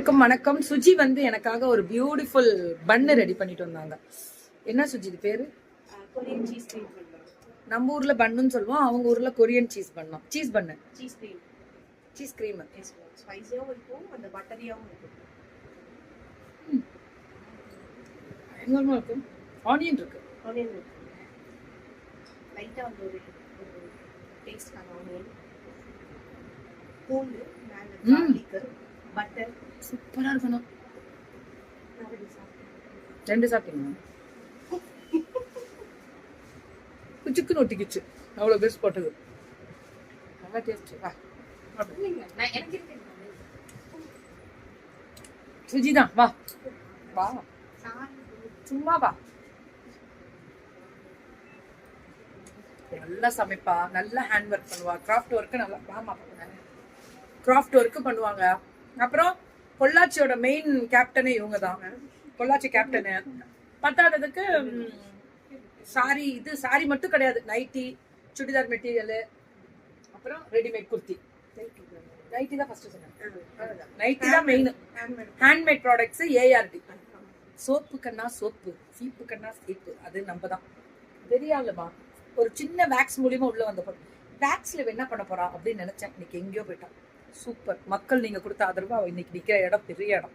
அனைவருக்கும் வணக்கம். சுஜி வந்து எனக்காக ஒரு பியூட்டிஃபுல் பன்னு ரெடி பண்ணிட்டு வந்தாங்க. என்ன சுஜி இது பேரு? Korean cheese cream. நம்ம ஊர்ல பன்னுன்னு சொல்லுவோம், அவங்க ஊர்ல கொரியன் சீஸ் பண்ணோம். Cheese bun, cheese cream. Cheese cream ஸ்பைசியாவும் இருக்கும், அந்த பட்டரியாவும் இருக்கும். பயங்கரமா இருக்கும். ஆனியன் இருக்கு, ஆனியன் இருக்கு. லைட்டா வந்து ஒரு டேஸ்டான ஆனியன், பூண்டு, மேல garlic, பட்டர். சூப்பரா இருக்கணும். நான் ரெண்டு சாப்பிட்டீங்க? குச்சுக்குன்னு ஒட்டிக்கிச்சு, அவ்வளோ பெஸ்ட் போட்டது. நல்லா டேஸ்ட். எனக்கு சுஜி தான், வா வா, சும்மா வா. நல்லா சமைப்பா, நல்லா ஹேண்ட் ஒர்க் பண்ணுவா, கிராஃப்ட் ஒர்க்கு நல்லா. வாமா, கிராஃப்ட் ஒர்க்கு பண்ணுவாங்க. அப்புறம் பொள்ளாச்சியோட மெயின் கேப்டனே இவங்க தான், பொள்ளாச்சி கேப்டனு. பத்தாததுக்கு சாரி, இது சாரி மட்டும் கிடையாது, நைட்டி, சுடிதார் மெட்டீரியலு, அப்புறம் ரெடிமேட் குர்த்தி. நைட்டி தான் ஃபர்ஸ்ட் சொன்னேன், நைட்டி தான் main. Handmade products, A R T. Soap கண்ணா சோப்பு, சீப்பு கண்ணா சீப்பு, அது நம்ம தான். தெரியாதுமா, ஒரு சின்ன வேக்ஸ் மூலியமா உள்ள வந்த பொருள். வேக்ஸ்ல என்ன பண்ண போறா அப்படின்னு நினைச்சேன், இன்னைக்கு எங்கேயோ போயிட்டான். சூப்பர். மக்கள் நீங்க கொடுத்த ஆதரவு, இன்னைக்கு நிக்கிற இடம் பெரிய இடம்.